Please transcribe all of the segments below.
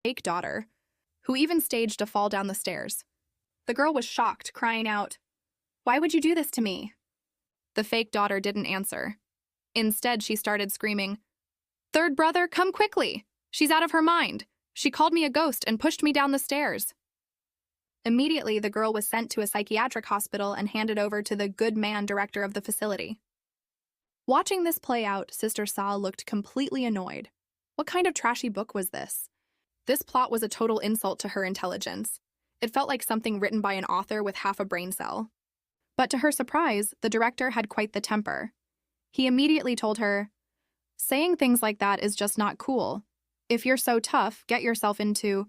fake daughter, who even staged a fall down the stairs. The girl was shocked, crying out, "Why would you do this to me?" The fake daughter didn't answer. Instead, she started screaming, "Third brother, come quickly! She's out of her mind! She called me a ghost and pushed me down the stairs." Immediately, the girl was sent to a psychiatric hospital and handed over to the good man director of the facility. Watching this play out, Sister Saw looked completely annoyed. What kind of trashy book was this? This plot was a total insult to her intelligence. It felt like something written by an author with half a brain cell. But to her surprise, the director had quite the temper. He immediately told her, "Saying things like that is just not cool. If you're so tough, get yourself into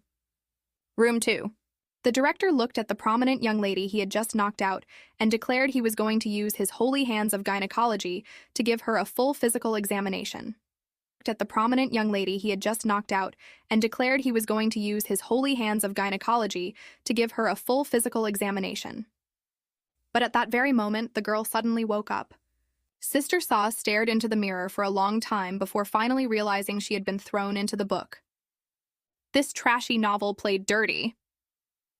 room 2. The director looked at the prominent young lady he had just knocked out and declared he was going to use his holy hands of gynecology to give her a full physical examination. At the prominent young lady he had just knocked out and declared he was going to use his holy hands of gynecology to give her a full physical examination. But at that very moment, the girl suddenly woke up. Sister Saw stared into the mirror for a long time before finally realizing she had been thrown into the book. This trashy novel played dirty.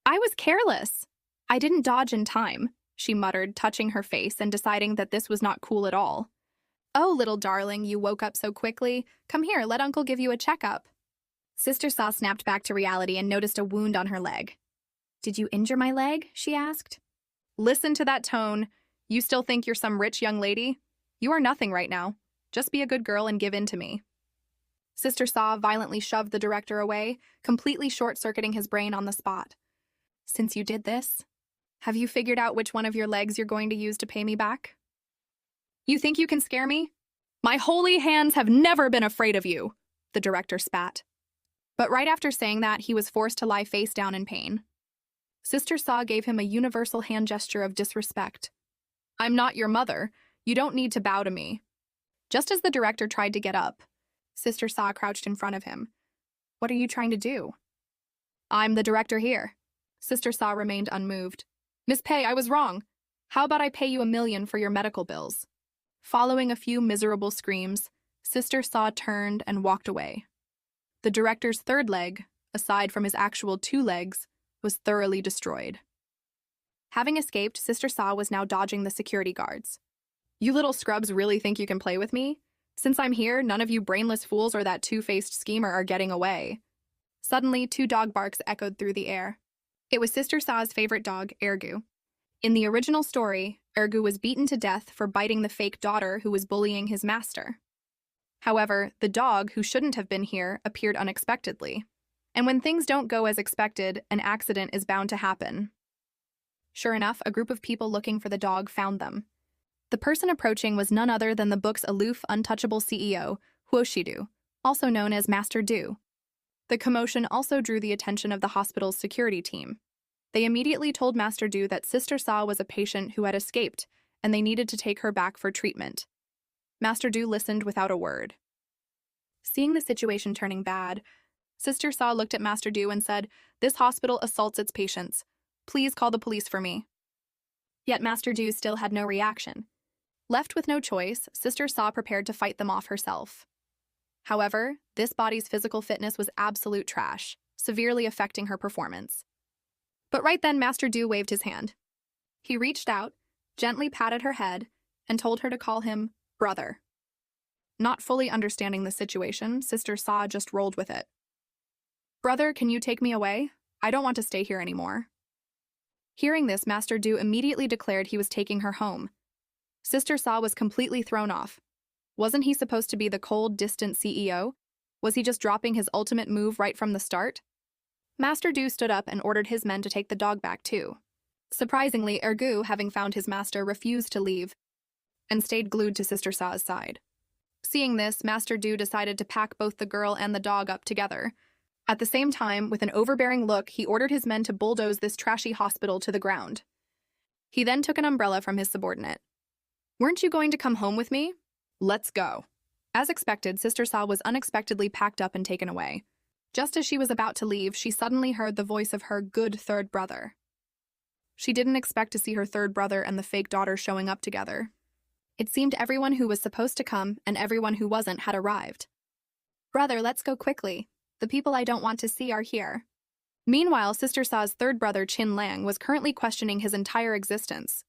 "I was careless. I didn't dodge in time," she muttered, touching her face and deciding that this was not cool at all. "Oh, little darling, you woke up so quickly. Come here, let Uncle give you a checkup." Sister Saw snapped back to reality and noticed a wound on her leg. "Did you injure my leg?" she asked. "Listen to that tone. You still think you're some rich young lady? You are nothing right now. Just be a good girl and give in to me." Sister Saw violently shoved the director away, completely short-circuiting his brain on the spot. "Since you did this, have you figured out which one of your legs you're going to use to pay me back? You think you can scare me? My holy hands have never been afraid of you," the director spat. But right after saying that, he was forced to lie face down in pain. Sister Saw gave him a universal hand gesture of disrespect. "I'm not your mother. You don't need to bow to me." Just as the director tried to get up, Sister Saw crouched in front of him. "What are you trying to do?" "I'm the director here." Sister Saw remained unmoved. "Miss Pei, I was wrong. How about I pay you $1 million for your medical bills?" Following a few miserable screams, Sister Saw turned and walked away. The director's third leg, aside from his actual 2 legs, was thoroughly destroyed. Having escaped, Sister Saw was now dodging the security guards. "You little scrubs really think you can play with me? Since I'm here, none of you brainless fools or that two-faced schemer are getting away." Suddenly, 2 dog barks echoed through the air. It was Sister Saw's favorite dog, Ergu. In the original story, Ergu was beaten to death for biting the fake daughter who was bullying his master. However, the dog, who shouldn't have been here, appeared unexpectedly. And when things don't go as expected, an accident is bound to happen. Sure enough, a group of people looking for the dog found them. The person approaching was none other than the book's aloof, untouchable CEO, Huoshidu, also known as Master Du. The commotion also drew the attention of the hospital's security team. They immediately told Master Du that Sister Saw was a patient who had escaped, and they needed to take her back for treatment. Master Du listened without a word. Seeing the situation turning bad, Sister Saw looked at Master Du and said, "This hospital assaults its patients. Please call the police for me." Yet Master Du still had no reaction. Left with no choice, Sister Saw prepared to fight them off herself. However, this body's physical fitness was absolute trash, severely affecting her performance. But right then, Master Du waved his hand. He reached out, gently patted her head, and told her to call him brother. Not fully understanding the situation, Sister Saw just rolled with it. "Brother, can you take me away? I don't want to stay here anymore." Hearing this, Master Du immediately declared he was taking her home. Sister Saw was completely thrown off. Wasn't he supposed to be the cold, distant CEO? Was he just dropping his ultimate move right from the start? Master Du stood up and ordered his men to take the dog back too. Surprisingly, Ergu, having found his master, refused to leave and stayed glued to Sister Saw's side. Seeing this, Master Du decided to pack both the girl and the dog up together. At the same time, with an overbearing look, he ordered his men to bulldoze this trashy hospital to the ground. He then took an umbrella from his subordinate. "Weren't you going to come home with me? Let's go." As expected, Sister Saw was unexpectedly packed up and taken away. Just as she was about to leave, she suddenly heard the voice of her good third brother. She didn't expect to see her third brother and the fake daughter showing up together. It seemed everyone who was supposed to come and everyone who wasn't had arrived. "Brother, let's go quickly. The people I don't want to see are here. Meanwhile, Sister Sa's third brother, Chin Lang, was currently questioning his entire existence.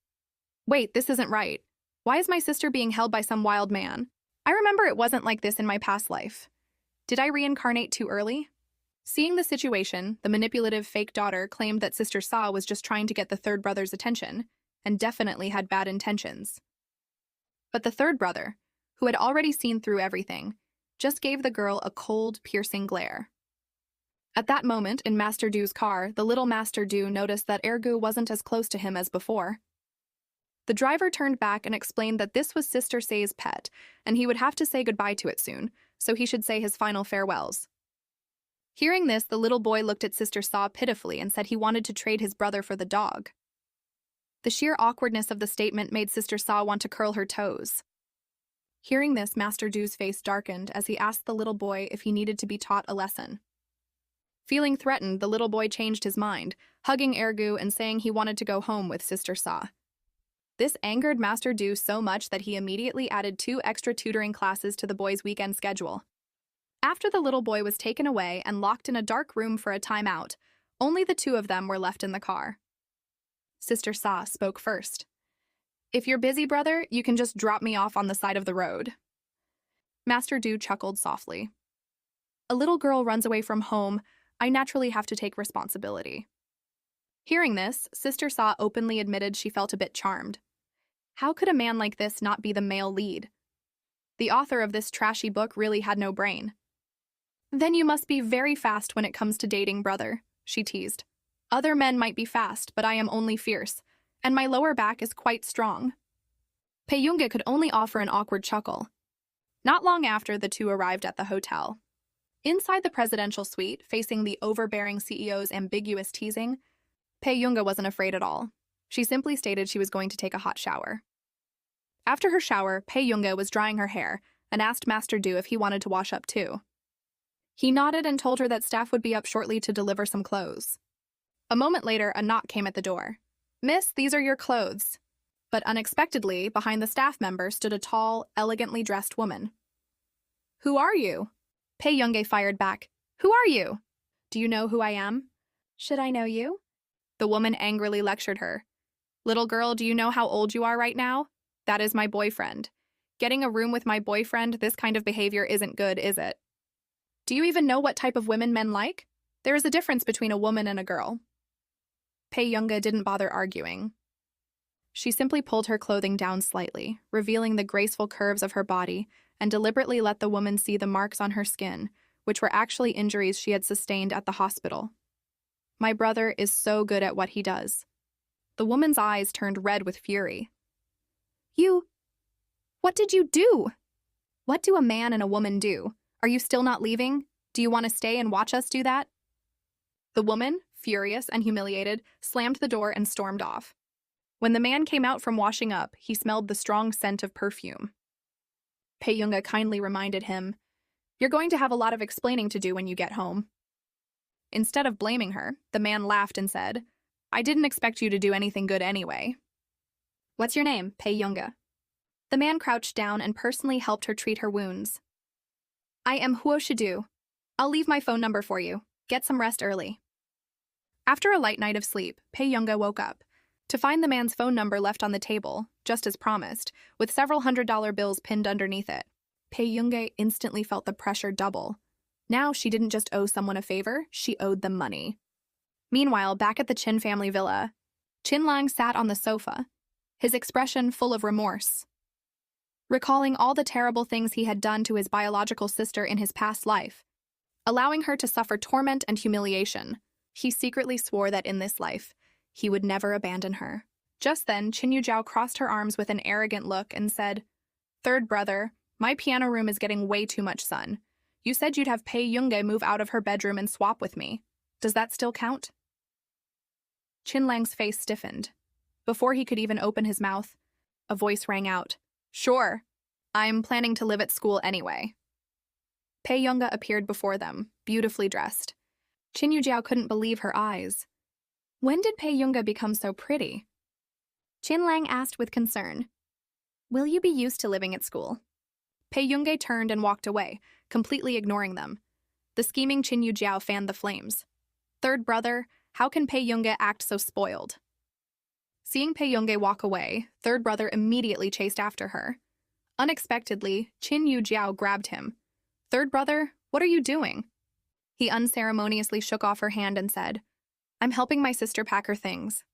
Wait, this isn't right. Why is my sister being held by some wild man? I remember it wasn't like this in my past life. Did I reincarnate too early? Seeing the situation, the manipulative fake daughter claimed that Sister Sa was just trying to get the third brother's attention, and definitely had bad intentions. But the third brother, who had already seen through everything, just gave the girl a cold, piercing glare. At that moment, in Master Du's car, the little Master Du noticed that Ergu wasn't as close to him as before. The driver turned back and explained that this was Sister Sa's pet, and he would have to say goodbye to it soon, so he should say his final farewells. Hearing this, the little boy looked at Sister Sa pitifully and said he wanted to trade his brother for the dog. The sheer awkwardness of the statement made Sister Sa want to curl her toes. Hearing this, Master Du's face darkened as he asked the little boy if he needed to be taught a lesson. Feeling threatened, the little boy changed his mind, hugging Ergu and saying he wanted to go home with Sister Sa. This angered Master Du so much that he immediately added 2 extra tutoring classes to the boy's weekend schedule. After the little boy was taken away and locked in a dark room for a timeout, only the 2 of them were left in the car. Sister Sa spoke first. If you're busy, brother, you can just drop me off on the side of the road. Master Du chuckled softly. A little girl runs away from home. I naturally have to take responsibility. Hearing this, Sister Sa openly admitted she felt a bit charmed. How could a man like this not be the male lead? The author of this trashy book really had no brain. Then you must be very fast when it comes to dating, brother, she teased. Other men might be fast, but I am only fierce, and my lower back is quite strong. Pei Yunga could only offer an awkward chuckle. Not long after, the 2 arrived at the hotel. Inside the presidential suite, facing the overbearing CEO's ambiguous teasing, Pei Yunga wasn't afraid at all. She simply stated she was going to take a hot shower. After her shower, Pei Yunga was drying her hair and asked Master Du if he wanted to wash up too. He nodded and told her that staff would be up shortly to deliver some clothes. A moment later, a knock came at the door. Miss, these are your clothes. But unexpectedly, behind the staff member stood a tall, elegantly dressed woman. Who are you? Pei Yunga fired back. Who are you? Do you know who I am? Should I know you? The woman angrily lectured her. Little girl, do you know how old you are right now? That is my boyfriend. Getting a room with my boyfriend, this kind of behavior isn't good, is it? Do you even know what type of women men like? There is a difference between a woman and a girl. Pei Yunga didn't bother arguing. She simply pulled her clothing down slightly, revealing the graceful curves of her body, and deliberately let the woman see the marks on her skin, which were actually injuries she had sustained at the hospital. My brother is so good at what he does. The woman's eyes turned red with fury. What did you do? What do a man and a woman do? Are you still not leaving? Do you want to stay and watch us do that? The woman, furious and humiliated, slammed the door and stormed off. When the man came out from washing up, he smelled the strong scent of perfume. Pei Yunga kindly reminded him, "You're going to have a lot of explaining to do when you get home." Instead of blaming her, the man laughed and said, "I didn't expect you to do anything good anyway." What's your name, Pei Yunga? The man crouched down and personally helped her treat her wounds. I am Huo Shidu. I'll leave my phone number for you. Get some rest early. After a light night of sleep, Pei Yunga woke up to find the man's phone number left on the table, just as promised, with several $100 bills pinned underneath it. Pei Yunga instantly felt the pressure double. Now she didn't just owe someone a favor, she owed them money. Meanwhile, back at the Chin family villa, Chin Lang sat on the sofa, his expression full of remorse. Recalling all the terrible things he had done to his biological sister in his past life, allowing her to suffer torment and humiliation, he secretly swore that in this life, he would never abandon her. Just then, Qin Yujiao crossed her arms with an arrogant look and said, "Third brother, my piano room is getting way too much sun. You said you'd have Pei Yunga move out of her bedroom and swap with me. Does that still count?" Qin Lang's face stiffened. Before he could even open his mouth, a voice rang out. "Sure. I'm planning to live at school anyway." Pei Yunga appeared before them, beautifully dressed. Qin Yujiao couldn't believe her eyes. When did Pei Yunga become so pretty? Qin Lang asked with concern. Will you be used to living at school? Pei Yunga turned and walked away, completely ignoring them. The scheming Qin Yujiao fanned the flames. Third brother, how can Pei Yunge act so spoiled? Seeing Pei Yunge walk away, third brother immediately chased after her. Unexpectedly, Qin Yujiao grabbed him. Third brother, what are you doing? He unceremoniously shook off her hand and said, I'm helping my sister pack her things.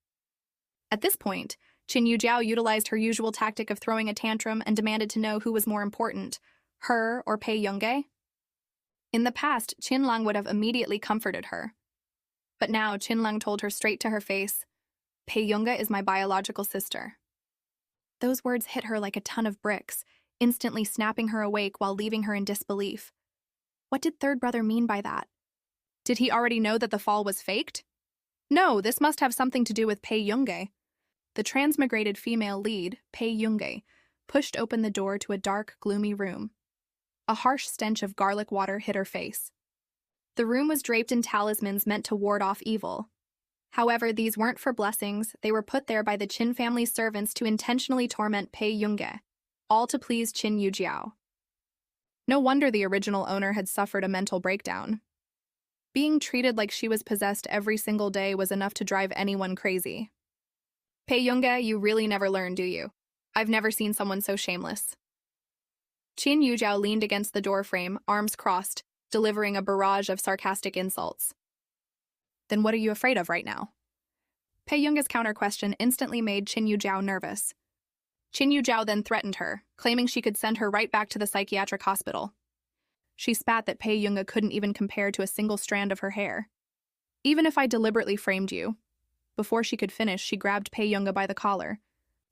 At this point, Qin Yujiao utilized her usual tactic of throwing a tantrum and demanded to know who was more important, her or Pei Yunge. In the past, Qin Lang would have immediately comforted her. But now Qin Lang told her straight to her face, Pei Yunge is my biological sister. Those words hit her like a ton of bricks, instantly snapping her awake while leaving her in disbelief. What did third brother mean by that? Did he already know that the fall was faked? No, this must have something to do with Pei Yunge. The transmigrated female lead, Pei Yunge, pushed open the door to a dark, gloomy room. A harsh stench of garlic water hit her face. The room was draped in talismans meant to ward off evil. However, these weren't for blessings, they were put there by the Qin family's servants to intentionally torment Pei Yunge, all to please Qin Yujiao. No wonder the original owner had suffered a mental breakdown. Being treated like she was possessed every single day was enough to drive anyone crazy. Pei Yunge, you really never learn, do you? I've never seen someone so shameless. Qin Yujiao leaned against the doorframe, arms crossed, delivering a barrage of sarcastic insults. Then what are you afraid of right now? Pei Yunge's counter-question instantly made Qin Yujiao nervous. Qin Yujiao then threatened her, claiming she could send her right back to the psychiatric hospital. She spat that Pei Yunge couldn't even compare to a single strand of her hair. Even if I deliberately framed you. Before she could finish, she grabbed Pei Yunge by the collar.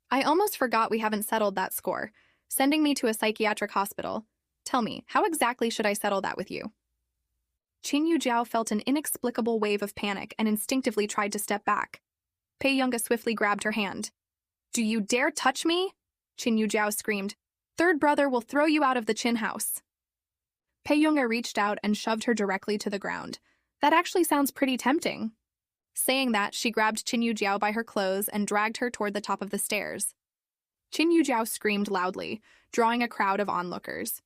I almost forgot we haven't settled that score. Sending me to a psychiatric hospital. Tell me, how exactly should I settle that with you? Qin Yujiao felt an inexplicable wave of panic and instinctively tried to step back. Pei Yunge swiftly grabbed her hand. Do you dare touch me? Qin Yujiao screamed. Third brother will throw you out of the Qin house. Pei Yunge reached out and shoved her directly to the ground. That actually sounds pretty tempting. Saying that, she grabbed Qin Yujiao by her clothes and dragged her toward the top of the stairs. Qin Yujiao screamed loudly, drawing a crowd of onlookers.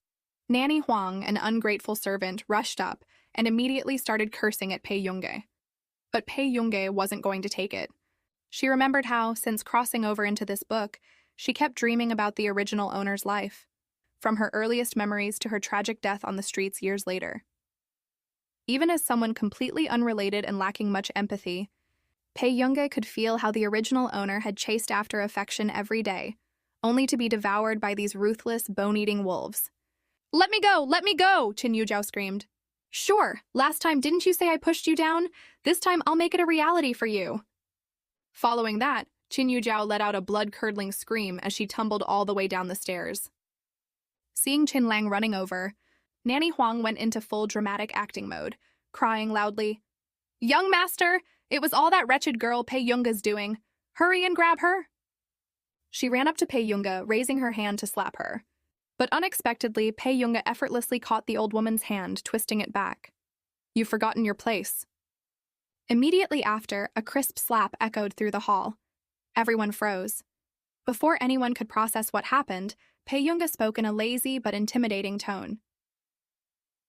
Nanny Huang, an ungrateful servant, rushed up and immediately started cursing at Pei Yunge. But Pei Yunge wasn't going to take it. She remembered how, since crossing over into this book, she kept dreaming about the original owner's life, from her earliest memories to her tragic death on the streets years later. Even as someone completely unrelated and lacking much empathy, Pei Yunge could feel how the original owner had chased after affection every day, only to be devoured by these ruthless, bone-eating wolves. Let me go! Let me go! Qin Yujiao screamed. Sure, last time didn't you say I pushed you down? This time I'll make it a reality for you. Following that, Qin Yujiao let out a blood-curdling scream as she tumbled all the way down the stairs. Seeing Qin Lang running over, Nanny Huang went into full dramatic acting mode, crying loudly, Young master, it was all that wretched girl Pei Yunge's doing. Hurry and grab her. She ran up to Pei Yunge, raising her hand to slap her. But unexpectedly, Pei Yunge effortlessly caught the old woman's hand, twisting it back. You've forgotten your place. Immediately after, a crisp slap echoed through the hall. Everyone froze. Before anyone could process what happened, Pei Yunge spoke in a lazy but intimidating tone.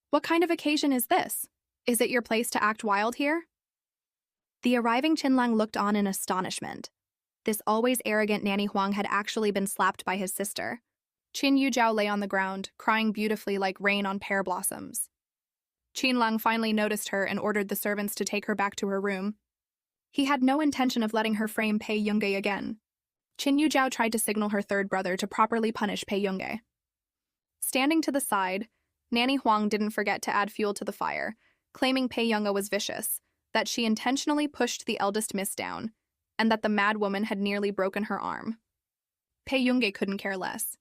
What kind of occasion is this? Is it your place to act wild here? The arriving Qin Lang looked on in astonishment. This always arrogant Nanny Huang had actually been slapped by his sister. Qin Yujiao lay on the ground, crying beautifully like rain on pear blossoms. Qin Lang finally noticed her and ordered the servants to take her back to her room. He had no intention of letting her frame Pei Yunge again. Qin Yujiao tried to signal her third brother to properly punish Pei Yunge. Standing to the side, Nanny Huang didn't forget to add fuel to the fire, claiming Pei Yunge was vicious, that she intentionally pushed the eldest miss down, and that the mad woman had nearly broken her arm. Pei Yunge couldn't care less.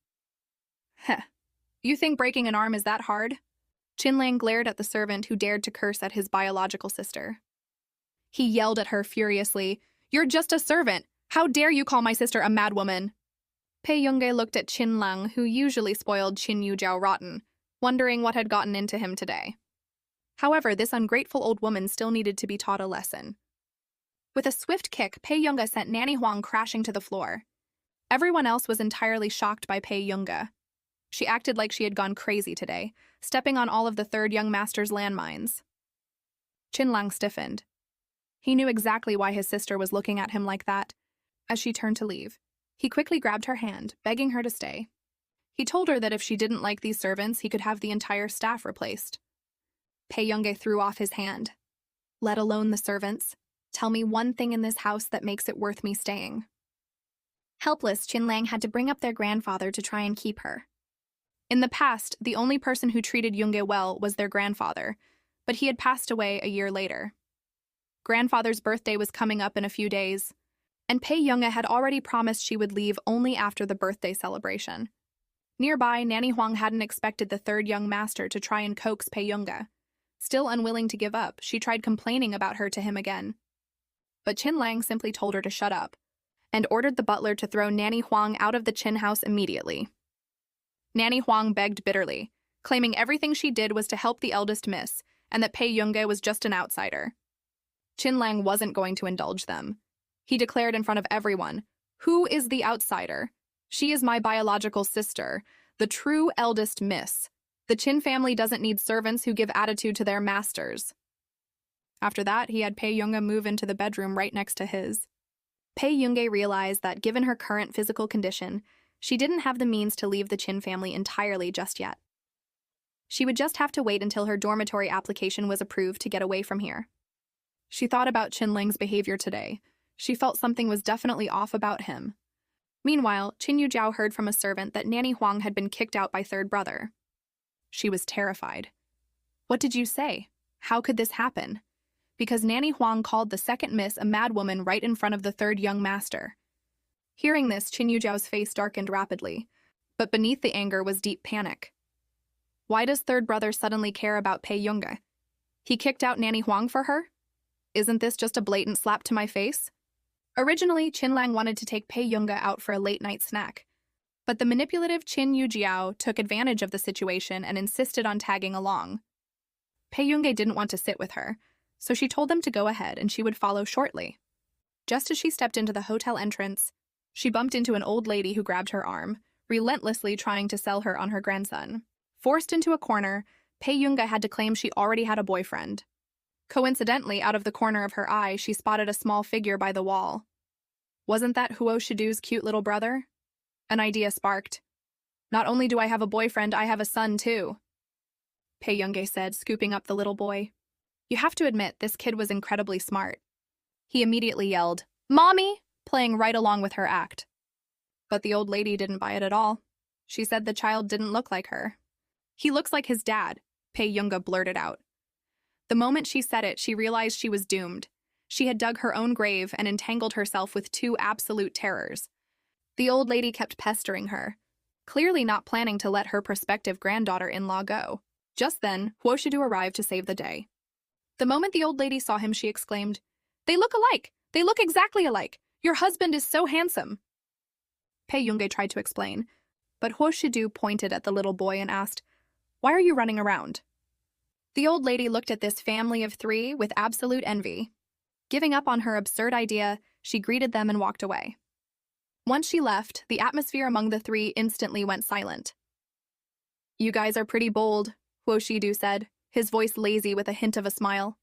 Heh, you think breaking an arm is that hard? Qin Lang glared at the servant who dared to curse at his biological sister. He yelled at her furiously, You're just a servant! How dare you call my sister a mad woman? Pei Yunge looked at Qin Lang, who usually spoiled Qin Yujiao rotten, wondering what had gotten into him today. However, this ungrateful old woman still needed to be taught a lesson. With a swift kick, Pei Yunge sent Nanny Huang crashing to the floor. Everyone else was entirely shocked by Pei Yunge. She acted like she had gone crazy today, stepping on all of the third young master's landmines. Qinlang stiffened. He knew exactly why his sister was looking at him like that. As she turned to leave, he quickly grabbed her hand, begging her to stay. He told her that if she didn't like these servants, he could have the entire staff replaced. Pei Yongge threw off his hand. Let alone the servants. Tell me one thing in this house that makes it worth me staying. Helpless, Qinlang had to bring up their grandfather to try and keep her. In the past, the only person who treated Yongge well was their grandfather, but he had passed away a year later. Grandfather's birthday was coming up in a few days, and Pei Yongge had already promised she would leave only after the birthday celebration. Nearby, Nanny Huang hadn't expected the third young master to try and coax Pei Yongge. Still unwilling to give up, she tried complaining about her to him again. But Qinlang simply told her to shut up, and ordered the butler to throw Nanny Huang out of the Qin house immediately. Nanny Huang begged bitterly, claiming everything she did was to help the eldest miss, and that Pei Yongge was just an outsider. Qinlang wasn't going to indulge them. He declared in front of everyone, "Who is the outsider? She is my biological sister, the true eldest miss. The Qin family doesn't need servants who give attitude to their masters." After that, he had Pei Yongge move into the bedroom right next to his. Pei Yongge realized that given her current physical condition, she didn't have the means to leave the Qin family entirely just yet. She would just have to wait until her dormitory application was approved to get away from here. She thought about Qinlang's behavior today. She felt something was definitely off about him. Meanwhile, Qin Yujiao heard from a servant that Nanny Huang had been kicked out by third brother. She was terrified. "What did you say? How could this happen?" Because Nanny Huang called the second miss a madwoman right in front of the third young master. Hearing this, Qin Yujiao's face darkened rapidly, but beneath the anger was deep panic. Why does third brother suddenly care about Pei Yongge? He kicked out Nanny Huang for her? Isn't this just a blatant slap to my face? Originally, Qinlang wanted to take Pei Yongge out for a late-night snack, but the manipulative Qin Yujiao took advantage of the situation and insisted on tagging along. Pei Yongge didn't want to sit with her, so she told them to go ahead and she would follow shortly. Just as she stepped into the hotel entrance, she bumped into an old lady who grabbed her arm, relentlessly trying to sell her on her grandson. Forced into a corner, Pei Yongge had to claim she already had a boyfriend. Coincidentally, out of the corner of her eye, she spotted a small figure by the wall. Wasn't that Huo Shidu's cute little brother? An idea sparked. "Not only do I have a boyfriend, I have a son too," Pei Yongge said, scooping up the little boy. You have to admit, this kid was incredibly smart. He immediately yelled, "Mommy!" playing right along with her act. But the old lady didn't buy it at all. She said the child didn't look like her. "He looks like his dad," Pei Yongge blurted out. The moment she said it, she realized she was doomed. She had dug her own grave and entangled herself with two absolute terrors. The old lady kept pestering her, clearly not planning to let her prospective granddaughter-in-law go. Just then, Huo Shidu arrived to save the day. The moment the old lady saw him, she exclaimed, "They look alike! They look exactly alike! Your husband is so handsome!" Pei Yongge tried to explain, but Huo Shidu pointed at the little boy and asked, "Why are you running around?" The old lady looked at this family of three with absolute envy. Giving up on her absurd idea, she greeted them and walked away. Once she left, the atmosphere among the three instantly went silent. "You guys are pretty bold," Huo Shidu said, his voice lazy with a hint of a smile.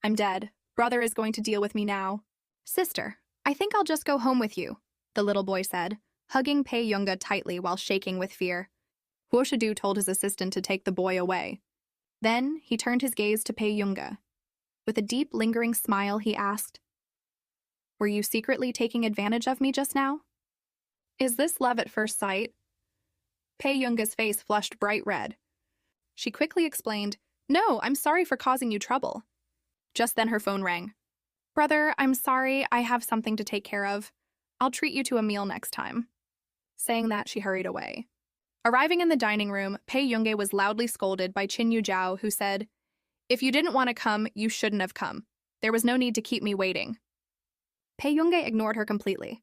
"I'm dead. Brother is going to deal with me now." "Sister, I think I'll just go home with you," the little boy said, hugging Pei Yongge tightly while shaking with fear. Huo Shidu told his assistant to take the boy away. Then, he turned his gaze to Pei Yongge. With a deep, lingering smile, he asked, "Were you secretly taking advantage of me just now? Is this love at first sight?" Pei Yongge's face flushed bright red. She quickly explained, "No, I'm sorry for causing you trouble." Just then her phone rang. "Brother, I'm sorry, I have something to take care of. I'll treat you to a meal next time." Saying that, she hurried away. Arriving in the dining room, Pei Yongge was loudly scolded by Qin Yujiao, who said, "If you didn't want to come, you shouldn't have come. There was no need to keep me waiting." Pei Yongge ignored her completely.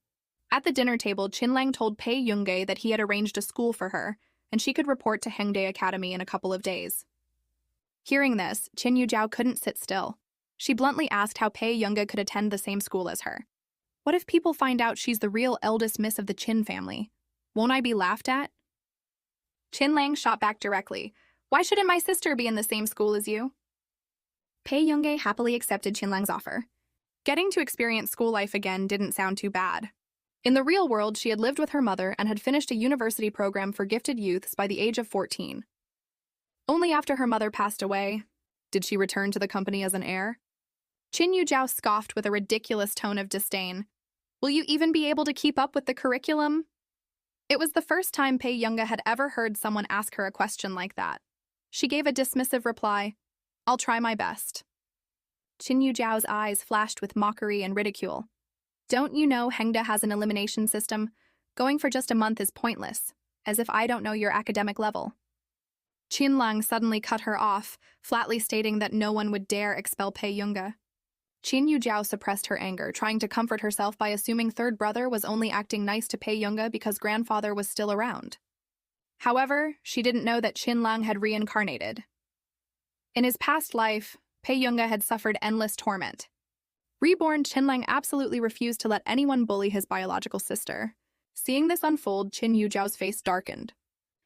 At the dinner table, Qinlang told Pei Yongge that he had arranged a school for her, and she could report to Hengde Academy in a couple of days. Hearing this, Qin Yujiao couldn't sit still. She bluntly asked how Pei Yongge could attend the same school as her. "What if people find out she's the real eldest miss of the Qin family? Won't I be laughed at?" Qin Lang shot back directly. Why shouldn't my sister be in the same school as you? Pei Yongge happily accepted Qin Lang's offer. Getting to experience school life again didn't sound too bad. In the real world, she had lived with her mother and had finished a university program for gifted youths by the age of 14. Only after her mother passed away did she return to the company as an heir. Qin Yujiao scoffed with a ridiculous tone of disdain. Will you even be able to keep up with the curriculum? It was the first time Pei Yongge had ever heard someone ask her a question like that. She gave a dismissive reply, I'll try my best. Qin Yujiao's eyes flashed with mockery and ridicule. Don't you know Hengda has an elimination system? Going for just a month is pointless, as if I don't know your academic level. Qin Lang suddenly cut her off, flatly stating that no one would dare expel Pei Yongge. Qin Yujiao suppressed her anger, trying to comfort herself by assuming third brother was only acting nice to Pei Yongge because grandfather was still around. However, she didn't know that Qin Lang had reincarnated. In his past life, Pei Yongge had suffered endless torment. Reborn, Qin Lang absolutely refused to let anyone bully his biological sister. Seeing this unfold, Qin Yujiao's face darkened.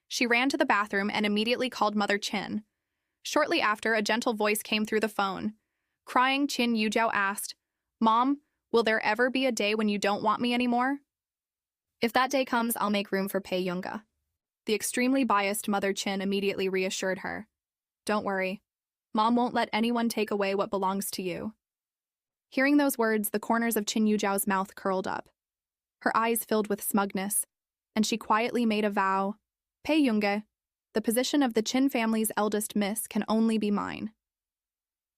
She ran to the bathroom and immediately called Mother Qin. Shortly after, a gentle voice came through the phone. Crying, Qin Yujiao asked, Mom, will there ever be a day when you don't want me anymore? If that day comes, I'll make room for Pei Yongge. The extremely biased Mother Qin immediately reassured her. Don't worry. Mom won't let anyone take away what belongs to you. Hearing those words, the corners of Qin Yujiao's mouth curled up. Her eyes filled with smugness, and she quietly made a vow. Pei Yongge, the position of the Qin family's eldest miss can only be mine.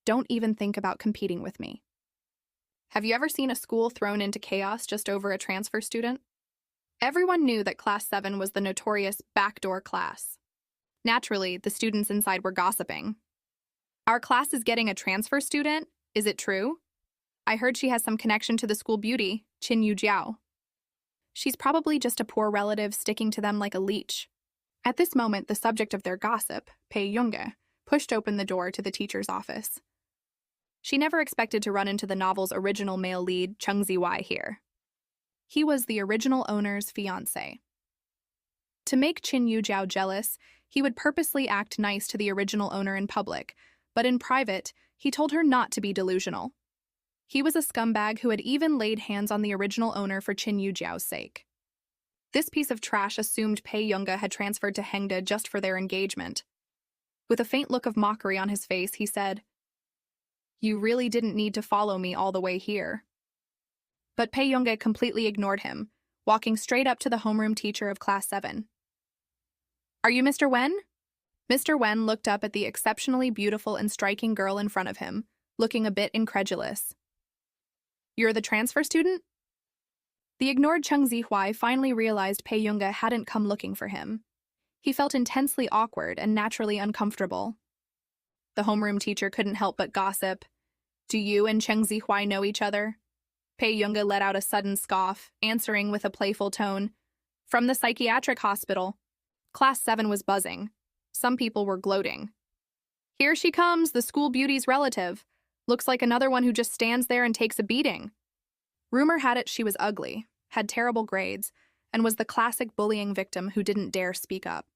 Don't even think about competing with me. Have you ever seen a school thrown into chaos just over a transfer student? Everyone knew that Class 7 was the notorious backdoor class. Naturally, the students inside were gossiping. Our class is getting a transfer student? Is it true? I heard she has some connection to the school beauty, Qin Yujiao. She's probably just a poor relative sticking to them like a leech. At this moment, the subject of their gossip, Pei Yongge, pushed open the door to the teacher's office. She never expected to run into the novel's original male lead, Cheng Ziwei, here. He was the original owner's fiancé. To make Qin Yujiao jealous, he would purposely act nice to the original owner in public, but in private, he told her not to be delusional. He was a scumbag who had even laid hands on the original owner for Qin Yujiao's sake. This piece of trash assumed Pei Yongge had transferred to Hengda just for their engagement. With a faint look of mockery on his face, he said, You really didn't need to follow me all the way here. But Pei Yongge completely ignored him, walking straight up to the homeroom teacher of Class 7. Are you Mr. Wen? Mr. Wen looked up at the exceptionally beautiful and striking girl in front of him, looking a bit incredulous. You're the transfer student? The ignored Cheng Zihuai finally realized Pei Yongge hadn't come looking for him. He felt intensely awkward and naturally uncomfortable. The homeroom teacher couldn't help but gossip. Do you and Cheng Zihuai know each other? Pei Yongge let out a sudden scoff, answering with a playful tone. From the psychiatric hospital. Class 7 was buzzing. Some people were gloating. Here she comes, the school beauty's relative. Looks like another one who just stands there and takes a beating. Rumor had it she was ugly, had terrible grades, and was the classic bullying victim who didn't dare speak up.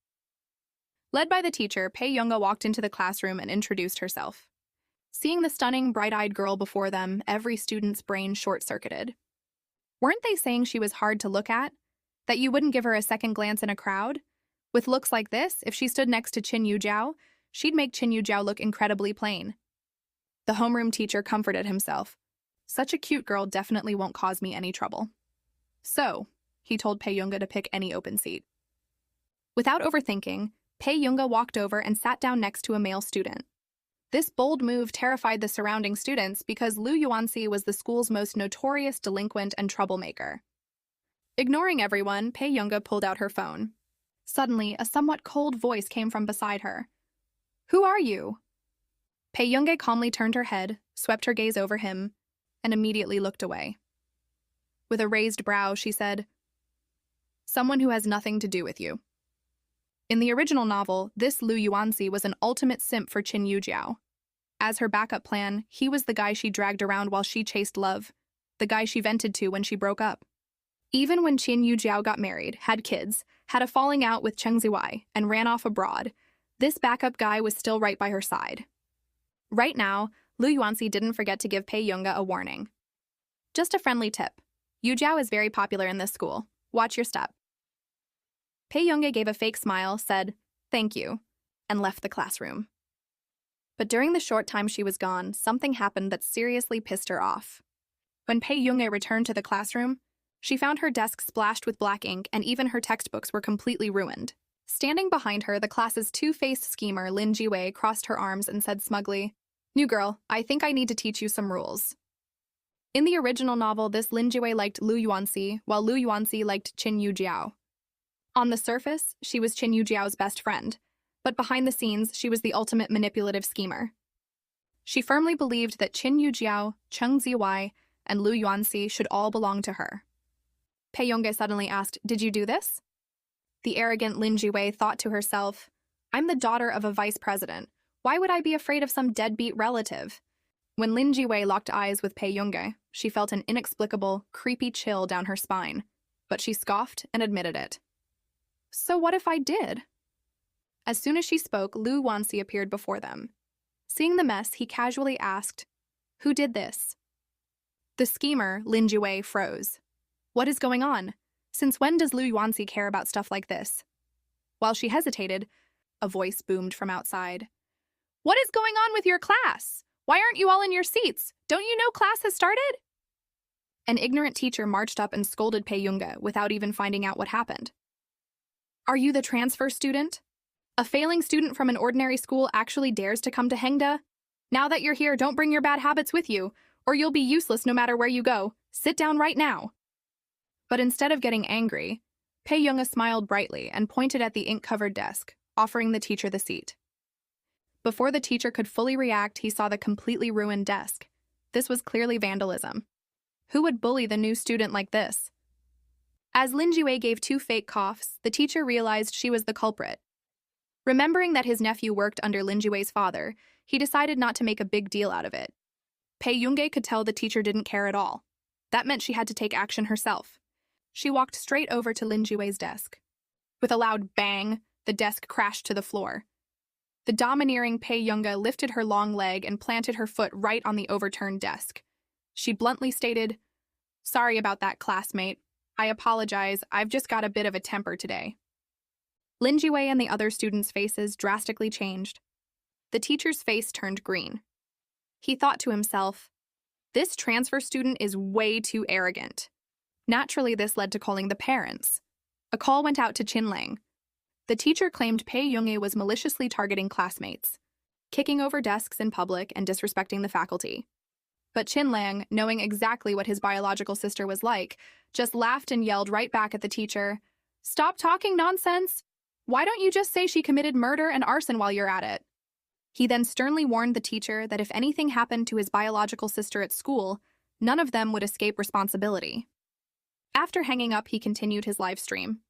Led by the teacher, Pei Yongge walked into the classroom and introduced herself. Seeing the stunning, bright-eyed girl before them, every student's brain short-circuited. Weren't they saying she was hard to look at? That you wouldn't give her a second glance in a crowd? With looks like this, if she stood next to Qin Yujiao, she'd make Qin Yujiao look incredibly plain. The homeroom teacher comforted himself. Such a cute girl definitely won't cause me any trouble. So, he told Pei Yongge to pick any open seat. Without overthinking, Pei Yongge walked over and sat down next to a male student. This bold move terrified the surrounding students because Lu Yuanxi was the school's most notorious delinquent and troublemaker. Ignoring everyone, Pei Yongge pulled out her phone. Suddenly, a somewhat cold voice came from beside her. Who are you? Pei Yongge calmly turned her head, swept her gaze over him, and immediately looked away. With a raised brow, she said, Someone who has nothing to do with you. In the original novel, this Lu Yuanxi was an ultimate simp for Qin Yujiao. As her backup plan, he was the guy she dragged around while she chased love, the guy she vented to when she broke up. Even when Qin Yujiao got married, had kids, had a falling out with Cheng Ziwei and ran off abroad. This backup guy was still right by her side. Right now, Lu Yuanxi didn't forget to give Pei Yunga a warning. Just a friendly tip. Yu Jiao is very popular in this school. Watch your step. Pei Yunga gave a fake smile, said, "Thank you," and left the classroom. But during the short time she was gone, something happened that seriously pissed her off. When Pei Yunga returned to the classroom, she found her desk splashed with black ink and even her textbooks were completely ruined. Standing behind her, the class's two-faced schemer, Lin Jiwei, crossed her arms and said smugly, "New girl, I think I need to teach you some rules." In the original novel, this Lin Jiwei liked Lu Yuanxi, while Lu Yuanxi liked Qin Yujiao. On the surface, she was Qin Yujiao's best friend, but behind the scenes, she was the ultimate manipulative schemer. She firmly believed that Qin Yujiao, Cheng Ziwei, and Lu Yuanxi should all belong to her. Pei Yunga suddenly asked, "Did you do this?" The arrogant Lin Jiwei thought to herself, "I'm the daughter of a vice president. Why would I be afraid of some deadbeat relative?" When Lin Jiwei locked eyes with Pei Yunga, she felt an inexplicable, creepy chill down her spine, but she scoffed and admitted it. "So what if I did?" As soon as she spoke, Lu Yuanxi appeared before them. Seeing the mess, he casually asked, "Who did this?" The schemer, Lin Jiwei, froze. What is going on? Since when does Lu Yuanxi care about stuff like this? While she hesitated, a voice boomed from outside. "What is going on with your class? Why aren't you all in your seats? Don't you know class has started?" An ignorant teacher marched up and scolded Pei Yunga without even finding out what happened. "Are you the transfer student? A failing student from an ordinary school actually dares to come to Hengda? Now that you're here, don't bring your bad habits with you, or you'll be useless no matter where you go. Sit down right now." But instead of getting angry, Pei Yunga smiled brightly and pointed at the ink-covered desk, offering the teacher the seat. Before the teacher could fully react, he saw the completely ruined desk. This was clearly vandalism. Who would bully the new student like this? As Lin Jiwei gave two fake coughs, the teacher realized she was the culprit. Remembering that his nephew worked under Lin Jiwei's father, he decided not to make a big deal out of it. Pei Yunga could tell the teacher didn't care at all. That meant she had to take action herself. She walked straight over to Lin Jiwei's desk. With a loud bang, the desk crashed to the floor. The domineering Pei Yunga lifted her long leg and planted her foot right on the overturned desk. She bluntly stated, "Sorry about that, classmate. I apologize, I've just got a bit of a temper today." Lin Jiwei and the other students' faces drastically changed. The teacher's face turned green. He thought to himself, "This transfer student is way too arrogant." Naturally, this led to calling the parents. A call went out to Qin Lang. The teacher claimed Pei Yunga was maliciously targeting classmates, kicking over desks in public and disrespecting the faculty. But Qin Lang, knowing exactly what his biological sister was like, just laughed and yelled right back at the teacher, "Stop talking nonsense! Why don't you just say she committed murder and arson while you're at it?" He then sternly warned the teacher that if anything happened to his biological sister at school, none of them would escape responsibility. After hanging up, he continued his live stream.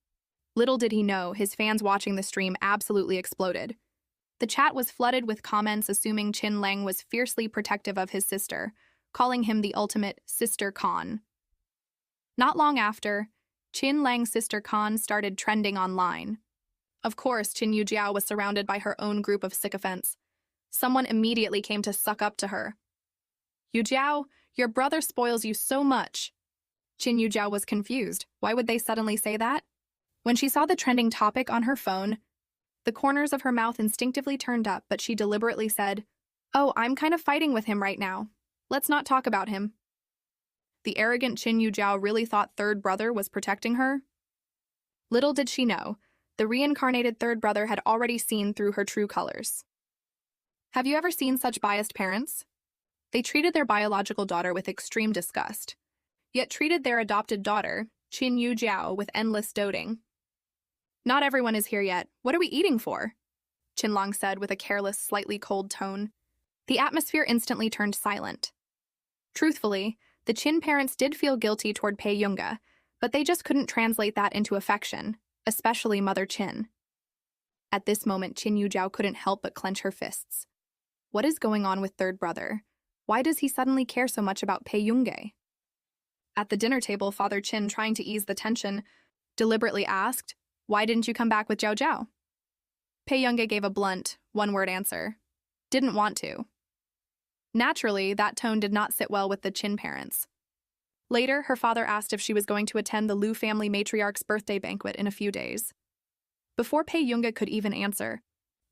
Little did he know, his fans watching the stream absolutely exploded. The chat was flooded with comments assuming Qin Lang was fiercely protective of his sister, calling him the ultimate sister con. Not long after, Qin Lang's sister con started trending online. Of course, Qin Yujiao was surrounded by her own group of sycophants. Someone immediately came to suck up to her. "Yujiao, your brother spoils you so much." Qin Yujiao was confused. Why would they suddenly say that? When she saw the trending topic on her phone, the corners of her mouth instinctively turned up, but she deliberately said, "Oh, I'm kind of fighting with him right now. Let's not talk about him." The arrogant Qin Yujiao really thought third brother was protecting her? Little did she know, the reincarnated third brother had already seen through her true colors. Have you ever seen such biased parents? They treated their biological daughter with extreme disgust, yet treated their adopted daughter, Qin Yujiao, with endless doting. "Not everyone is here yet. What are we eating for?" Qin Lang said with a careless, slightly cold tone. The atmosphere instantly turned silent. Truthfully, the Qin parents did feel guilty toward Pei Yunga, but they just couldn't translate that into affection, especially Mother Qin. At this moment, Qin Yujiao couldn't help but clench her fists. What is going on with third brother? Why does he suddenly care so much about Pei Yunga? At the dinner table, Father Qin, trying to ease the tension, deliberately asked, Why didn't you come back with Zhao Zhao? Pei Yunge gave a blunt, one-word answer. Didn't want to. Naturally, that tone did not sit well with the Qin parents. Later, her father asked if she was going to attend the Liu family matriarch's birthday banquet in a few days. Before Pei Yunge could even answer,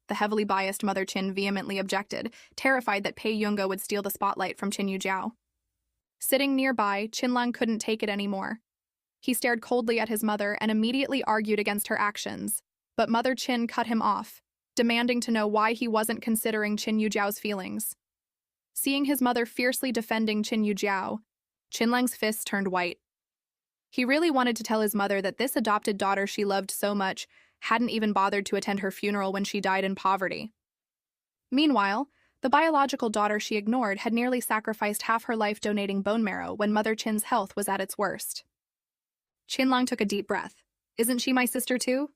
the heavily biased Mother Qin vehemently objected, terrified that Pei Yunge would steal the spotlight from Qin Yujiao. Sitting nearby, Qinlang couldn't take it anymore. He stared coldly at his mother and immediately argued against her actions, but Mother Qin cut him off, demanding to know why he wasn't considering Qin Yujiao's feelings. Seeing his mother fiercely defending Qin Yujiao, Qinlang's fists turned white. He really wanted to tell his mother that this adopted daughter she loved so much hadn't even bothered to attend her funeral when she died in poverty. Meanwhile, the biological daughter she ignored had nearly sacrificed half her life donating bone marrow when Mother Qin's health was at its worst. Qinlang took a deep breath. Isn't she my sister too?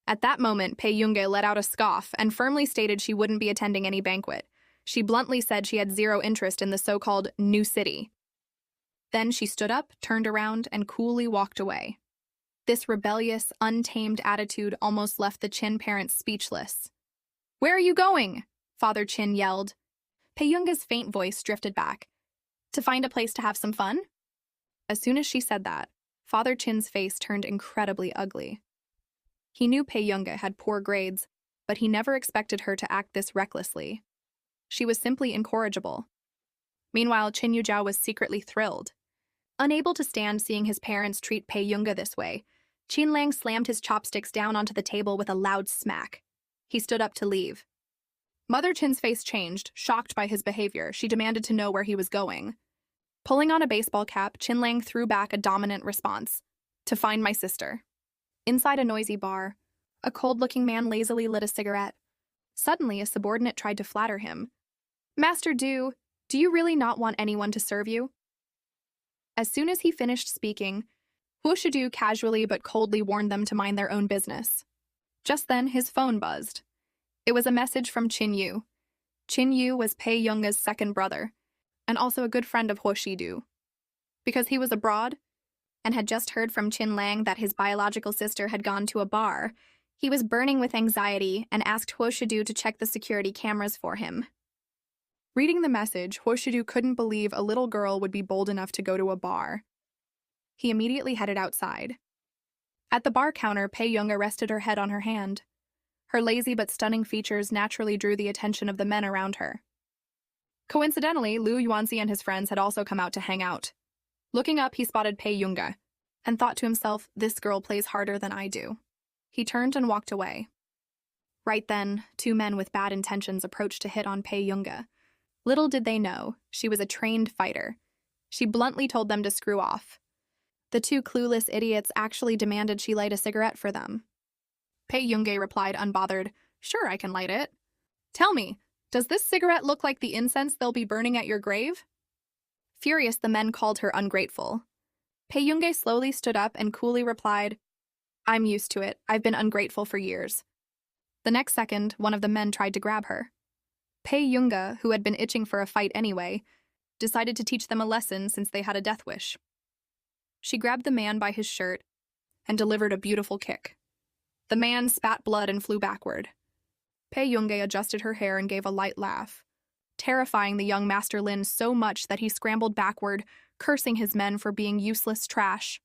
At that moment, Pei Yunge let out a scoff and firmly stated she wouldn't be attending any banquet. She bluntly said she had zero interest in the so-called new city. Then she stood up, turned around, and coolly walked away. This rebellious, untamed attitude almost left the Qin parents speechless. "Where are you going?" Father Qin yelled. Pei Yunge's faint voice drifted back. "To find a place to have some fun?" As soon as she said that, Father Qin's face turned incredibly ugly. He knew Pei Yunge had poor grades, but he never expected her to act this recklessly. She was simply incorrigible. Meanwhile, Qin Yujiao was secretly thrilled. Unable to stand seeing his parents treat Pei Yunge this way, Qinlang slammed his chopsticks down onto the table with a loud smack. He stood up to leave. Mother Qin's face changed, shocked by his behavior. She demanded to know where he was going. Pulling on a baseball cap, Qinlang threw back a dominant response. "To find my sister." Inside a noisy bar, a cold-looking man lazily lit a cigarette. Suddenly, a subordinate tried to flatter him. "Master Du, do you really not want anyone to serve you?" As soon as he finished speaking, Huo Shidu casually but coldly warned them to mind their own business. Just then, his phone buzzed. It was a message from Qin Yu. Qin Yu was Pei Yunge's second brother, and also a good friend of Huo Shidu. Because he was abroad, and had just heard from Qinlang that his biological sister had gone to a bar, he was burning with anxiety and asked Huo Shidu to check the security cameras for him. Reading the message, Huo Shidu couldn't believe a little girl would be bold enough to go to a bar. He immediately headed outside. At the bar counter, Pei Yunge rested her head on her hand. Her lazy but stunning features naturally drew the attention of the men around her. Coincidentally, Liu Yuanzi and his friends had also come out to hang out. Looking up, he spotted Pei Yunge, and thought to himself, this girl plays harder than I do. He turned and walked away. Right then, two men with bad intentions approached to hit on Pei Yunge. Little did they know, she was a trained fighter. She bluntly told them to screw off. The two clueless idiots actually demanded she light a cigarette for them. Pei Yunge replied unbothered, "Sure, I can light it. Tell me, does this cigarette look like the incense they'll be burning at your grave?" Furious, the men called her ungrateful. Pei Yunge slowly stood up and coolly replied, "I'm used to it. I've been ungrateful for years." The next second, one of the men tried to grab her. Pei Yunge, who had been itching for a fight anyway, decided to teach them a lesson since they had a death wish. She grabbed the man by his shirt and delivered a beautiful kick. The man spat blood and flew backward. Pei Yunge adjusted her hair and gave a light laugh, terrifying the young Master Lin so much that he scrambled backward, cursing his men for being useless trash.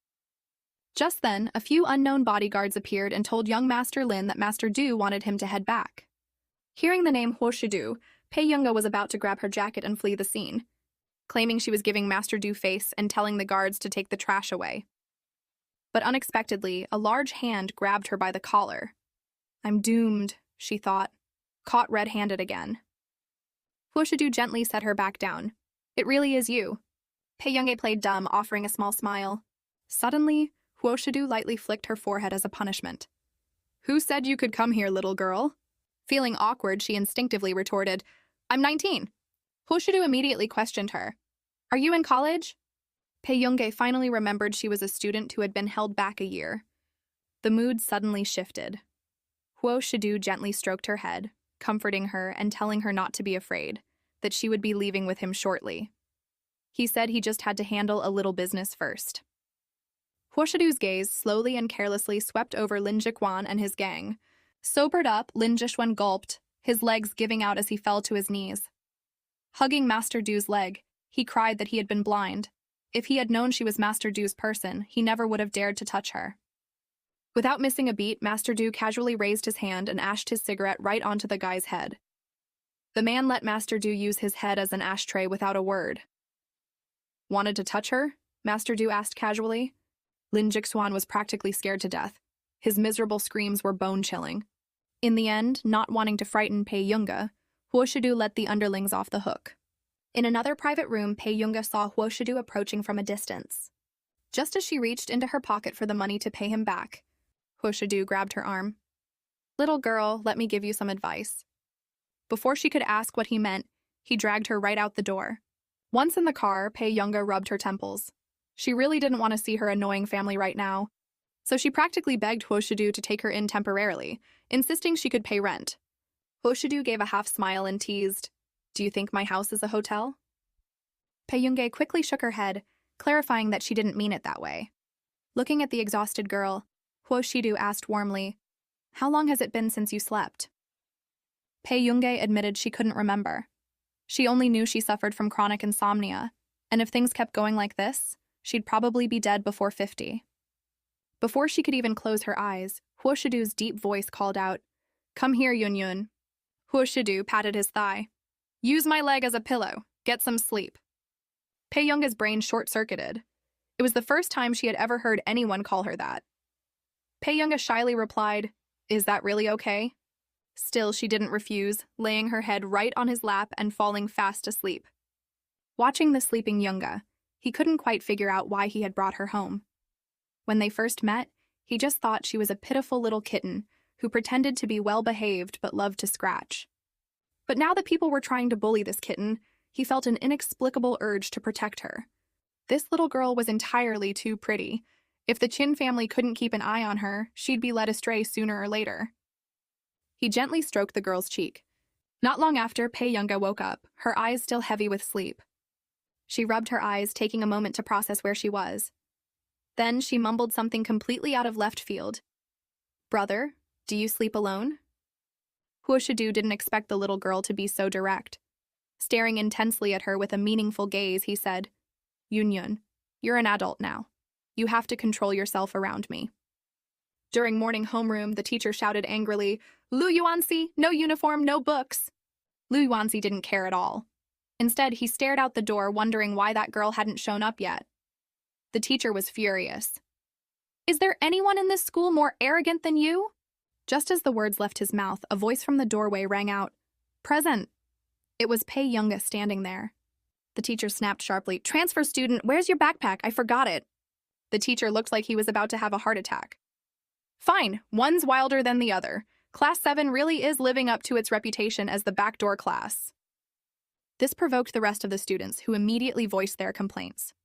Just then, a few unknown bodyguards appeared and told young Master Lin that Master Du wanted him to head back. Hearing the name Huo Shidu, Pei Yunge was about to grab her jacket and flee the scene, claiming she was giving Master Du face and telling the guards to take the trash away. But unexpectedly, a large hand grabbed her by the collar. "I'm doomed," she thought, caught red-handed again. Huo Shidu gently set her back down. "It really is you." Pei Yunge played dumb, offering a small smile. Suddenly, Huo Shidu lightly flicked her forehead as a punishment. "Who said you could come here, little girl?" Feeling awkward, she instinctively retorted, "I'm 19. Huo Shidu immediately questioned her. "Are you in college?" Pei Yunge finally remembered she was a student who had been held back a year. The mood suddenly shifted. Huo Shidu gently stroked her head, comforting her and telling her not to be afraid, that she would be leaving with him shortly. He said he just had to handle a little business first. Huoshidu's gaze slowly and carelessly swept over Lin Jixuan and his gang. Sobered up, Lin Jixuan gulped, his legs giving out as he fell to his knees. Hugging Master Du's leg, he cried that he had been blind. If he had known she was Master Du's person, he never would have dared to touch her. Without missing a beat, Master Du casually raised his hand and ashed his cigarette right onto the guy's head. The man let Master Du use his head as an ashtray without a word. "Wanted to touch her?" Master Du asked casually. Lin Jixuan was practically scared to death. His miserable screams were bone-chilling. In the end, not wanting to frighten Pei Yunga, Huoshidu let the underlings off the hook. In another private room, Pei Yunga saw Huoshidu approaching from a distance. Just as she reached into her pocket for the money to pay him back, Huoshidu grabbed her arm. "Little girl, let me give you some advice." Before she could ask what he meant, he dragged her right out the door. Once in the car, Pei Yunga rubbed her temples. She really didn't want to see her annoying family right now, so she practically begged Huoshidu to take her in temporarily, insisting she could pay rent. Huoshidu gave a half smile and teased, "Do you think my house is a hotel?" Pei Yunga quickly shook her head, clarifying that she didn't mean it that way. Looking at the exhausted girl, Huoshidu asked warmly, "How long has it been since you slept?" Pei Yunga admitted she couldn't remember. She only knew she suffered from chronic insomnia, and if things kept going like this, she'd probably be dead before 50. Before she could even close her eyes, Huoshidu's deep voice called out, "Come here, Yun Yun." Huoshidu patted his thigh. "Use my leg as a pillow. Get some sleep." Pei Yunga's brain short-circuited. It was the first time she had ever heard anyone call her that. Pei Yunga shyly replied, "Is that really okay?" Still, she didn't refuse, laying her head right on his lap and falling fast asleep. Watching the sleeping Yunga, he couldn't quite figure out why he had brought her home. When they first met, he just thought she was a pitiful little kitten who pretended to be well-behaved but loved to scratch. But now that people were trying to bully this kitten, he felt an inexplicable urge to protect her. This little girl was entirely too pretty. If the Qin family couldn't keep an eye on her, she'd be led astray sooner or later. He gently stroked the girl's cheek. Not long after, Pei Yunga woke up, her eyes still heavy with sleep. She rubbed her eyes, taking a moment to process where she was. Then she mumbled something completely out of left field. "Brother, do you sleep alone?" Huoshidu didn't expect the little girl to be so direct. Staring intensely at her with a meaningful gaze, he said, "Yun Yun, you're an adult now. You have to control yourself around me." During morning homeroom, the teacher shouted angrily, "Lu Yuanxi, no uniform, no books." Lu Yuanxi didn't care at all. Instead, he stared out the door, wondering why that girl hadn't shown up yet. The teacher was furious. "Is there anyone in this school more arrogant than you?" Just as the words left his mouth, a voice from the doorway rang out, "Present." It was Pei Yunga standing there. The teacher snapped sharply, "Transfer student, where's your backpack? I forgot it." The teacher looked like he was about to have a heart attack. "Fine, one's wilder than the other. Class 7 really is living up to its reputation as the backdoor class." This provoked the rest of the students, who immediately voiced their complaints.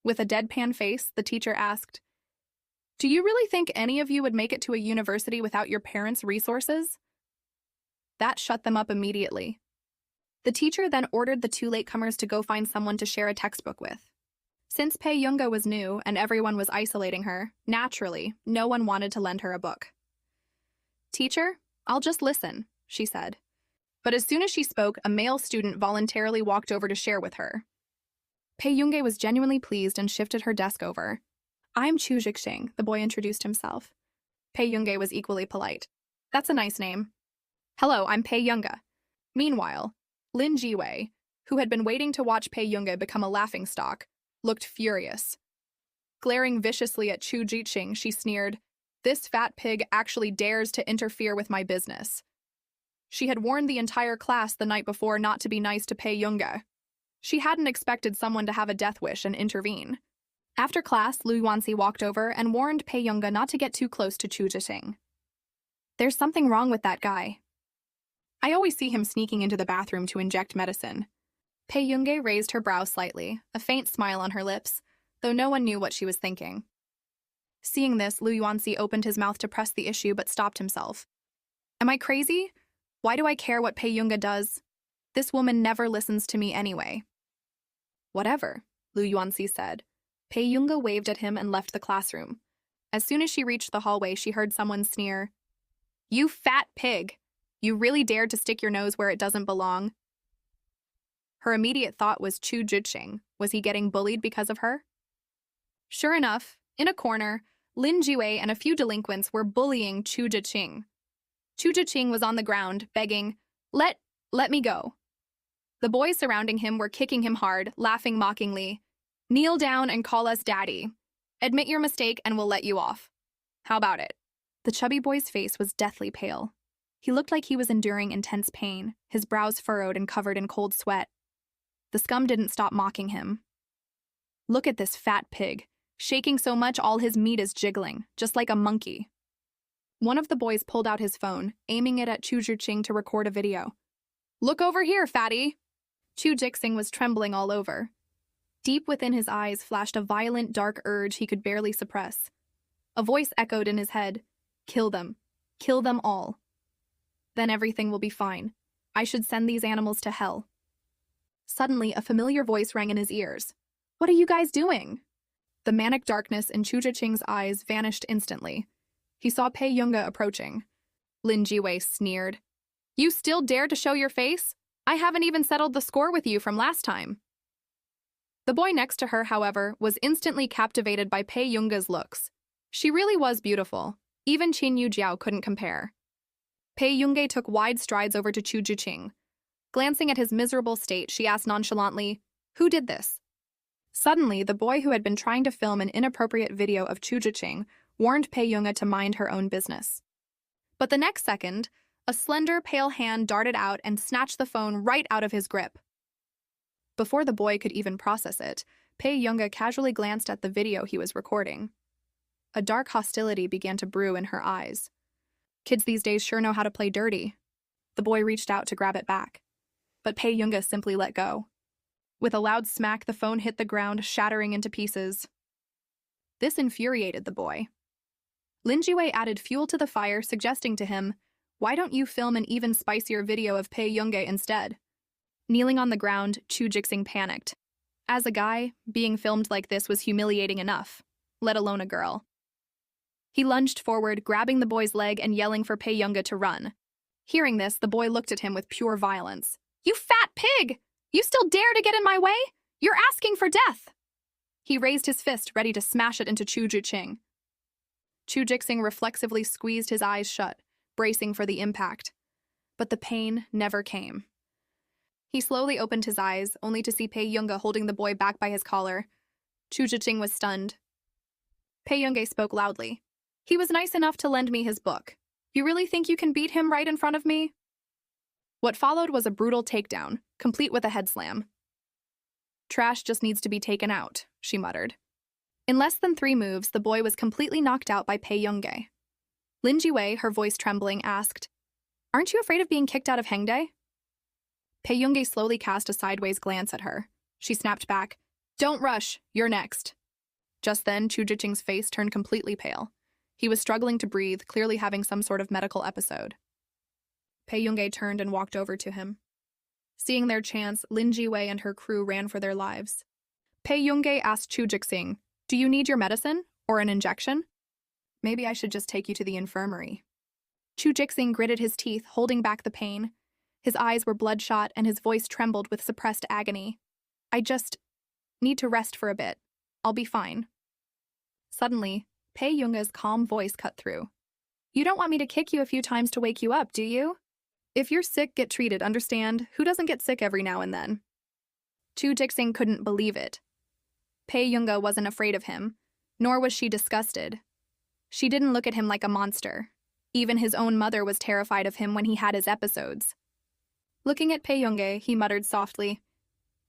With a deadpan face, the teacher asked, "Do you really think any of you would make it to a university without your parents' resources?" That shut them up immediately. The teacher then ordered the two latecomers to go find someone to share a textbook with. Since Pei Yunga was new and everyone was isolating her, naturally, no one wanted to lend her a book. "Teacher, I'll just listen," she said. But as soon as she spoke, a male student voluntarily walked over to share with her. Pei Yunga was genuinely pleased and shifted her desk over. "I'm Chu Jixing," the boy introduced himself. Pei Yunga was equally polite. "That's a nice name." "Hello, I'm Pei Yunga." Meanwhile, Lin Jiwei, who had been waiting to watch Pei Yunga become a laughingstock, looked furious. Glaring viciously at Chu Jixing, she sneered, "This fat pig actually dares to interfere with my business." She had warned the entire class the night before not to be nice to Pei Yunga. She hadn't expected someone to have a death wish and intervene. After class, Lu Yuanxi walked over and warned Pei Yunga not to get too close to Chu Jixing. "There's something wrong with that guy. I always see him sneaking into the bathroom to inject medicine." Pei Yunga raised her brow slightly, a faint smile on her lips, though no one knew what she was thinking. Seeing this, Lu Yuanxi opened his mouth to press the issue but stopped himself. "Am I crazy? Why do I care what Pei Yunga does? This woman never listens to me anyway." "Whatever," Lu Yuanxi said. Pei Yunga waved at him and left the classroom. As soon as she reached the hallway, she heard someone sneer, "You fat pig! You really dared to stick your nose where it doesn't belong." Her immediate thought was Chu Jiqing. Was he getting bullied because of her? Sure enough, in a corner, Lin Jiwei and a few delinquents were bullying Chu Jiqing. Chu Jiqing was on the ground, begging, Let me go." The boys surrounding him were kicking him hard, laughing mockingly. "Kneel down and call us daddy. Admit your mistake and we'll let you off. How about it?" The chubby boy's face was deathly pale. He looked like he was enduring intense pain, his brows furrowed and covered in cold sweat. The scum didn't stop mocking him. "Look at this fat pig, shaking so much all his meat is jiggling, just like a monkey." One of the boys pulled out his phone, aiming it at Chu Jiqing to record a video. "Look over here, fatty!" Chu Jiqing was trembling all over. Deep within his eyes flashed a violent, dark urge he could barely suppress. A voice echoed in his head, "Kill them. Kill them all. Then everything will be fine. I should send these animals to hell." Suddenly, a familiar voice rang in his ears. "What are you guys doing?" The manic darkness in Chu Jiqing's eyes vanished instantly. He saw Pei Yunga approaching. Lin Jiwei sneered. "You still dare to show your face? I haven't even settled the score with you from last time." The boy next to her, however, was instantly captivated by Pei Yunga's looks. She really was beautiful. Even Qin Yujiao couldn't compare. Pei Yunga took wide strides over to Chu Jiqing. Glancing at his miserable state, she asked nonchalantly, "Who did this?" Suddenly, the boy who had been trying to film an inappropriate video of Chu Jiqing warned Pei Yunga to mind her own business. But the next second, a slender, pale hand darted out and snatched the phone right out of his grip. Before the boy could even process it, Pei Yunga casually glanced at the video he was recording. A dark hostility began to brew in her eyes. Kids these days sure know how to play dirty. The boy reached out to grab it back, but Pei Yunga simply let go. With a loud smack, the phone hit the ground, shattering into pieces. This infuriated the boy. Lin Jiwei added fuel to the fire, suggesting to him, "Why don't you film an even spicier video of Pei Yunga instead?" Kneeling on the ground, Chu Jiqing panicked. As a guy, being filmed like this was humiliating enough, let alone a girl. He lunged forward, grabbing the boy's leg and yelling for Pei Yunga to run. Hearing this, the boy looked at him with pure violence. "You fat pig! You still dare to get in my way? You're asking for death!" He raised his fist, ready to smash it into Chu Jiqing. Chu Jiqing reflexively squeezed his eyes shut, bracing for the impact. But the pain never came. He slowly opened his eyes, only to see Pei Yunga holding the boy back by his collar. Chu Jiqing was stunned. Pei Yunga spoke loudly. "He was nice enough to lend me his book. You really think you can beat him right in front of me?" What followed was a brutal takedown, complete with a head slam. "Trash just needs to be taken out," she muttered. In less than 3 moves, the boy was completely knocked out by Pei Yunga. Lin Jiwei, her voice trembling, asked, "Aren't you afraid of being kicked out of Hengdae?" Pei Yunga slowly cast a sideways glance at her. She snapped back, "Don't rush, you're next." Just then, Chu Jiqing's face turned completely pale. He was struggling to breathe, clearly having some sort of medical episode. Pei Yunga turned and walked over to him. Seeing their chance, Lin Jiwei and her crew ran for their lives. Pei Yunga asked Chu Jiqing, "Do you need your medicine, or an injection? Maybe I should just take you to the infirmary." Chu Jiqing gritted his teeth, holding back the pain. His eyes were bloodshot and his voice trembled with suppressed agony. "I just need to rest for a bit. I'll be fine." Suddenly, Pei Yunga's calm voice cut through. "You don't want me to kick you a few times to wake you up, do you? If you're sick, get treated, understand? Who doesn't get sick every now and then?" Chu Jiqing couldn't believe it. Pei Yunga wasn't afraid of him, nor was she disgusted. She didn't look at him like a monster. Even his own mother was terrified of him when he had his episodes. Looking at Pei Yunga, he muttered softly,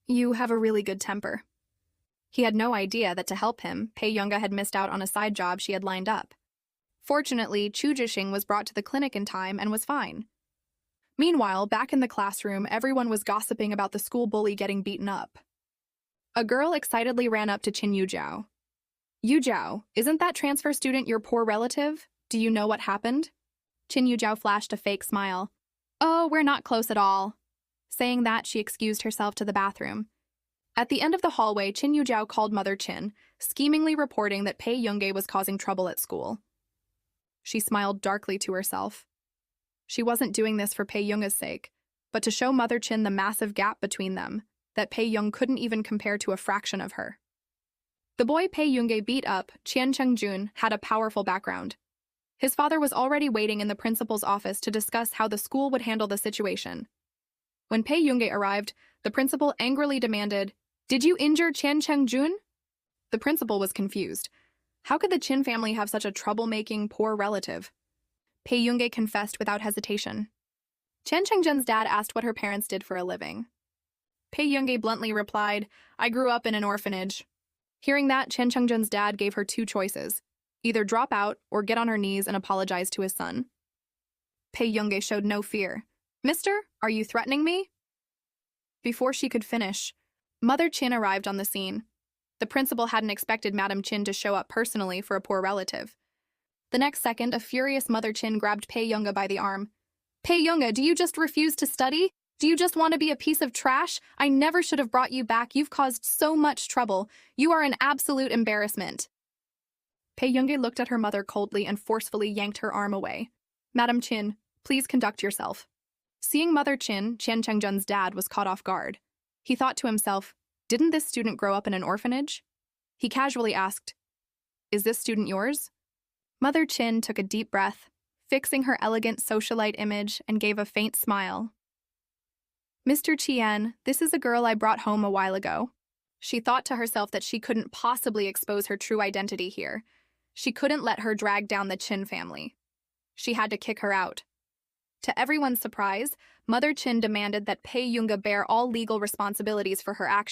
"You have a really good temper." He had no idea that to help him, Pei Yunga had missed out on a side job she had lined up. Fortunately, Chu Jiqing was brought to the clinic in time and was fine. Meanwhile, back in the classroom, everyone was gossiping about the school bully getting beaten up. A girl excitedly ran up to Qin Yujiao. "Yujiao, isn't that transfer student your poor relative? Do you know what happened?" Qin Yujiao flashed a fake smile. "Oh, we're not close at all." Saying that, she excused herself to the bathroom. At the end of the hallway, Qin Yujiao called Mother Qin, schemingly reporting that Pei Yoongae was causing trouble at school. She smiled darkly to herself. She wasn't doing this for Pei Yoonga's sake, but to show Mother Chin the massive gap between them, that Pei Young couldn't even compare to a fraction of her. The boy Pei Yoongae beat up, Chien Cheng-jun, had a powerful background. His father was already waiting in the principal's office to discuss how the school would handle the situation. When Pei Yoongae arrived, the principal angrily demanded, "Did you injure Chien Cheng-jun?" The principal was confused. How could the Chin family have such a troublemaking, poor relative? Pei Yoongae confessed without hesitation. Chien Cheng-jun's dad asked what her parents did for a living. Pei Yoongae bluntly replied, "I grew up in an orphanage." Hearing that, Chien Cheng-jun's dad gave her two choices: either drop out or get on her knees and apologize to his son. Pei Yoongae showed no fear. "Mister, are you threatening me?" Before she could finish, Mother Chin arrived on the scene. The principal hadn't expected Madam Chin to show up personally for a poor relative. The next second, a furious Mother Chin grabbed Pei Yoongae by the arm. "Pei Yoongae, do you just refuse to study? Do you just want to be a piece of trash? I never should have brought you back. You've caused so much trouble. You are an absolute embarrassment." Pei Yoongae looked at her mother coldly and forcefully yanked her arm away. "Madam Chin, please conduct yourself." Seeing Mother Chin, Chien Cheng-jun's dad was caught off guard. He thought to himself, didn't this student grow up in an orphanage? He casually asked, "Is this student yours?" Mother Chin took a deep breath, fixing her elegant socialite image, and gave a faint smile. "Mr. Chien, this is a girl I brought home a while ago." She thought to herself that she couldn't possibly expose her true identity here. She couldn't let her drag down the Chin family. She had to kick her out. To everyone's surprise, Mother Chin demanded that Pei Yoongae bear all legal responsibilities for her actions.